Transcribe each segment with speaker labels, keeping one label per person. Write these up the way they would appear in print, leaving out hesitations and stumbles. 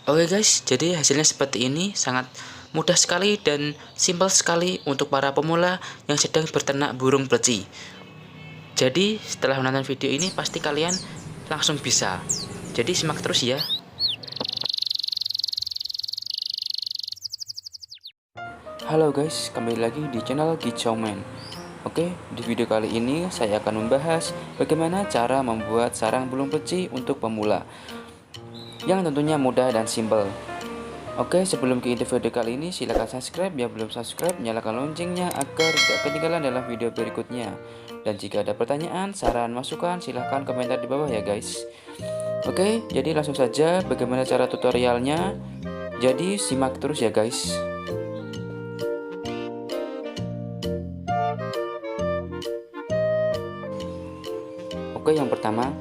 Speaker 1: Oke guys, jadi hasilnya seperti ini, sangat mudah sekali dan simpel sekali untuk para pemula yang sedang berternak burung pleci. Jadi setelah menonton video ini pasti kalian langsung bisa. Jadi simak terus ya. Halo guys, kembali lagi di channel Kicauman. Oke, di video kali ini saya akan membahas bagaimana cara membuat sarang burung pleci untuk pemula, yang tentunya mudah dan simpel. Oke, sebelum ke inti video kali ini, silahkan subscribe. Yang belum subscribe, nyalakan loncengnya agar tidak ketinggalan dalam video berikutnya. Dan jika ada pertanyaan, saran, masukan, silahkan komentar di bawah ya guys. Oke, jadi langsung saja bagaimana cara tutorialnya. Jadi simak terus ya guys. Oke, yang pertama,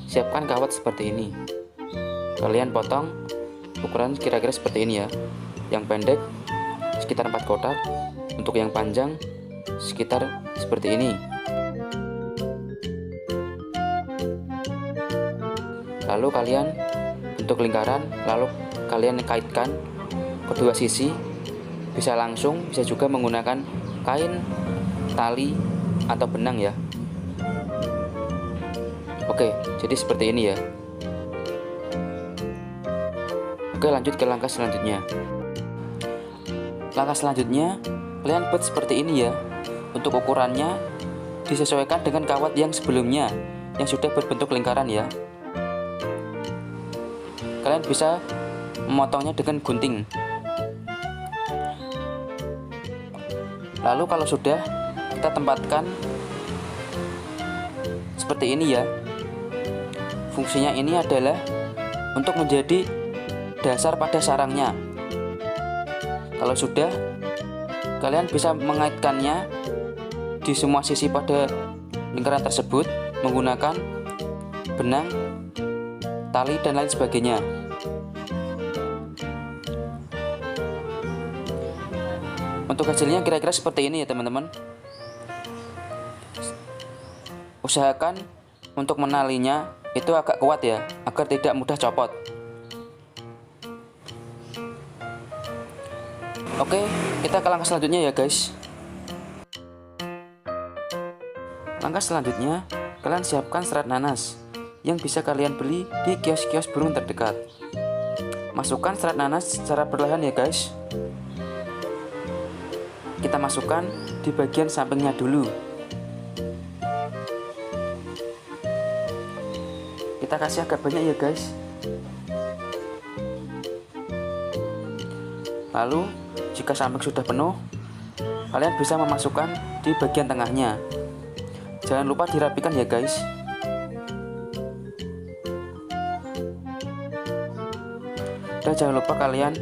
Speaker 1: siapkan kawat seperti ini. Kalian potong ukuran kira-kira seperti ini ya. Yang pendek sekitar 4 kotak, untuk yang panjang sekitar seperti ini. Lalu kalian bentuk lingkaran, lalu kalian kaitkan kedua sisi, bisa langsung, bisa juga menggunakan kain, tali, atau benang ya. Oke, jadi seperti ini ya. Oke, lanjut ke langkah selanjutnya. Langkah selanjutnya, kalian buat seperti ini ya. Untuk ukurannya disesuaikan dengan kawat yang sebelumnya, yang sudah berbentuk lingkaran ya. Kalian bisa memotongnya dengan gunting. Lalu kalau sudah, kita tempatkan seperti ini ya. Fungsinya ini adalah untuk menjadi dasar pada sarangnya. Kalau sudah, kalian bisa mengaitkannya di semua sisi pada lingkaran tersebut menggunakan benang, tali, dan lain sebagainya. Untuk hasilnya kira-kira seperti ini ya teman-teman. Usahakan untuk menalinya itu agak kuat ya, agar tidak mudah copot. Oke, kita ke langkah selanjutnya ya guys. Langkah selanjutnya, kalian siapkan serat nanas yang bisa kalian beli di kios-kios burung terdekat. Masukkan serat nanas secara perlahan ya guys. Kita masukkan di bagian sampingnya dulu. Kita kasih agak banyak ya guys. Lalu jika samping sudah penuh, kalian bisa memasukkan di bagian tengahnya. Jangan lupa dirapikan ya guys. Dan jangan lupa kalian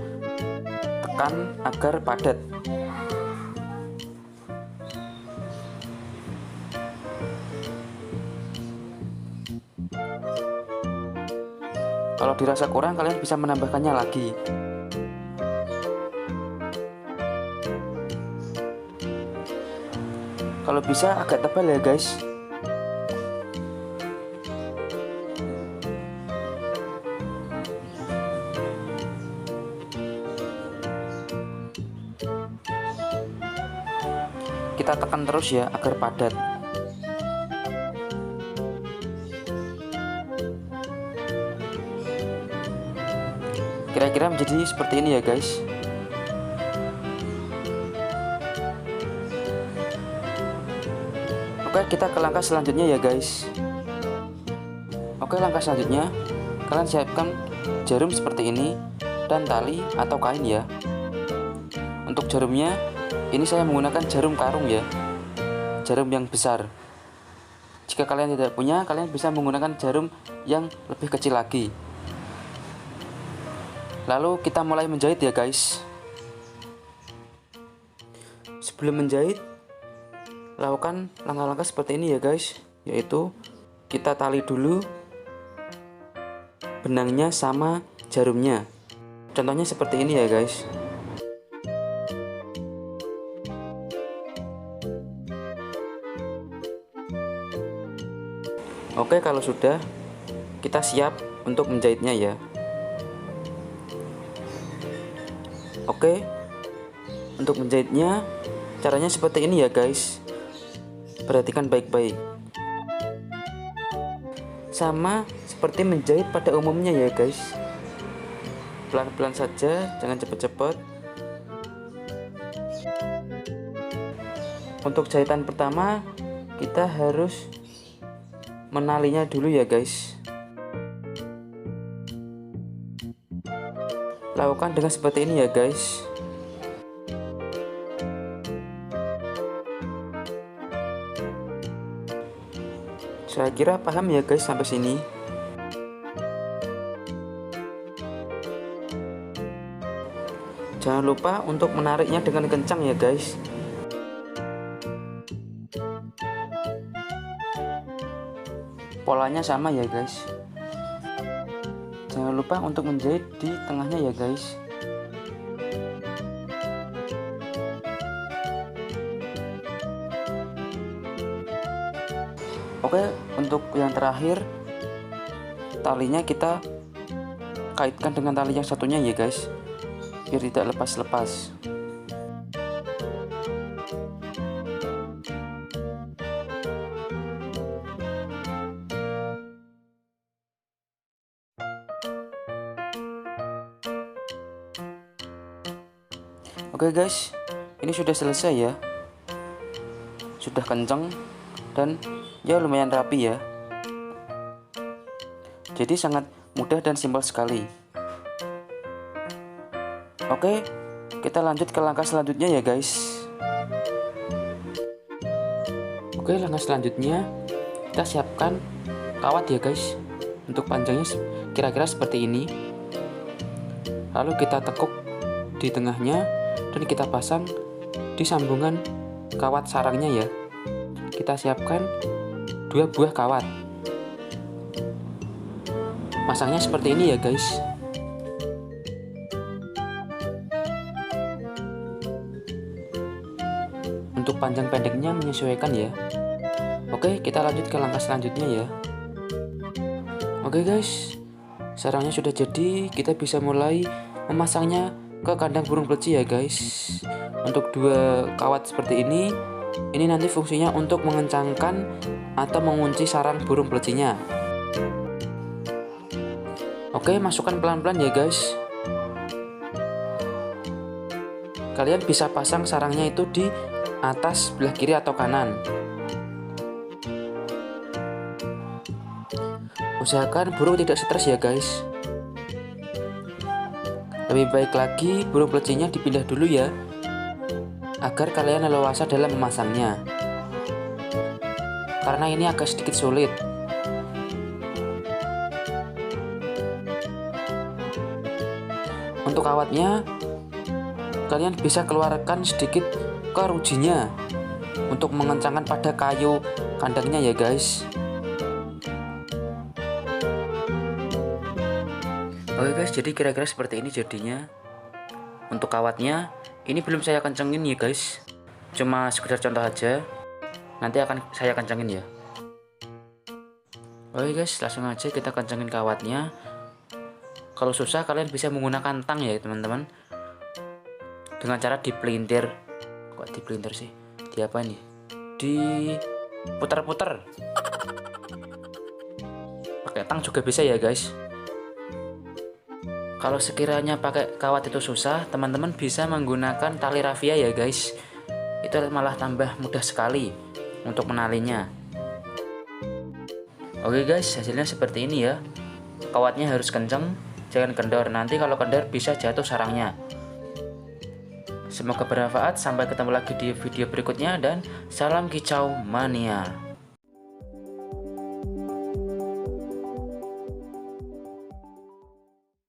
Speaker 1: tekan agar padat. Kalau dirasa kurang, kalian bisa menambahkannya lagi. Kalau bisa agak tebal ya guys. Kita tekan terus ya agar padat. Kira-kira menjadi seperti ini ya guys. Oke, kita ke langkah selanjutnya ya guys. Oke, langkah selanjutnya, kalian siapkan jarum seperti ini dan tali atau kain ya. Untuk jarumnya, ini saya menggunakan jarum karung ya, jarum yang besar. Jika kalian tidak punya, kalian bisa menggunakan jarum yang lebih kecil lagi. Lalu kita mulai menjahit ya guys. Sebelum menjahit, lakukan langkah-langkah seperti ini ya guys, yaitu kita tali dulu benangnya sama jarumnya. Contohnya seperti ini ya guys. Oke, kalau sudah, kita siap untuk menjahitnya ya. Oke, untuk menjahitnya caranya seperti ini ya guys. Perhatikan baik-baik. Sama seperti menjahit pada umumnya ya guys. Pelan-pelan saja, jangan cepat-cepat. Untuk jahitan pertama kita harus menalinya dulu ya guys. Lakukan dengan seperti ini ya guys. Saya kira paham ya guys sampai sini. Jangan lupa untuk menariknya dengan kencang ya guys. Polanya sama ya guys. Jangan lupa untuk menjahit di tengahnya ya guys. Oke, untuk yang terakhir talinya kita kaitkan dengan tali yang satunya ya guys, biar tidak lepas-lepas. Oke guys, ini sudah selesai ya. Sudah kenceng dan ya lumayan rapi ya. Jadi sangat mudah dan simpel sekali. Oke, kita lanjut ke langkah selanjutnya ya guys. Oke, langkah selanjutnya kita siapkan kawat ya guys. Untuk panjangnya kira-kira seperti ini. Lalu kita tekuk di tengahnya dan kita pasang di sambungan kawat sarangnya ya. Kita siapkan 2 buah kawat. Masangnya seperti ini ya guys. Untuk panjang pendeknya menyesuaikan ya. Oke, kita lanjut ke langkah selanjutnya ya. Oke guys, sarangnya sudah jadi. Kita bisa mulai memasangnya ke kandang burung peleci ya guys. Untuk 2 kawat seperti ini nanti fungsinya untuk mengencangkan atau mengunci sarang burung pelecinya. Oke, masukkan pelan-pelan ya guys. Kalian bisa pasang sarangnya itu di atas sebelah kiri atau kanan. Usahakan burung tidak stres ya guys. Lebih baik lagi burung pelecinya dipindah dulu ya, agar kalian leluasa dalam memasangnya. Karena ini agak sedikit sulit. Untuk kawatnya, kalian bisa keluarkan sedikit kerujinya untuk mengencangkan pada kayu kandangnya ya guys. Oke guys, jadi kira-kira seperti ini jadinya. Untuk kawatnya, ini belum saya kencengin ya guys. Cuma sekedar contoh aja. Nanti akan saya kencengin ya. Oke guys, langsung aja kita kencengin kawatnya. Kalau susah kalian bisa menggunakan tang ya teman-teman. Dengan cara dipelintir. Kok dipelintir sih? Di apa nih? Diputar-putar. Pakai tang juga bisa ya guys. Kalau sekiranya pakai kawat itu susah, teman-teman bisa menggunakan tali rafia ya guys. Itu malah tambah mudah sekali untuk menalinya. Oke guys, hasilnya seperti ini ya. Kawatnya harus kenceng, jangan kendor. Nanti kalau kendor bisa jatuh sarangnya. Semoga bermanfaat. Sampai ketemu lagi di video berikutnya dan salam kicau mania.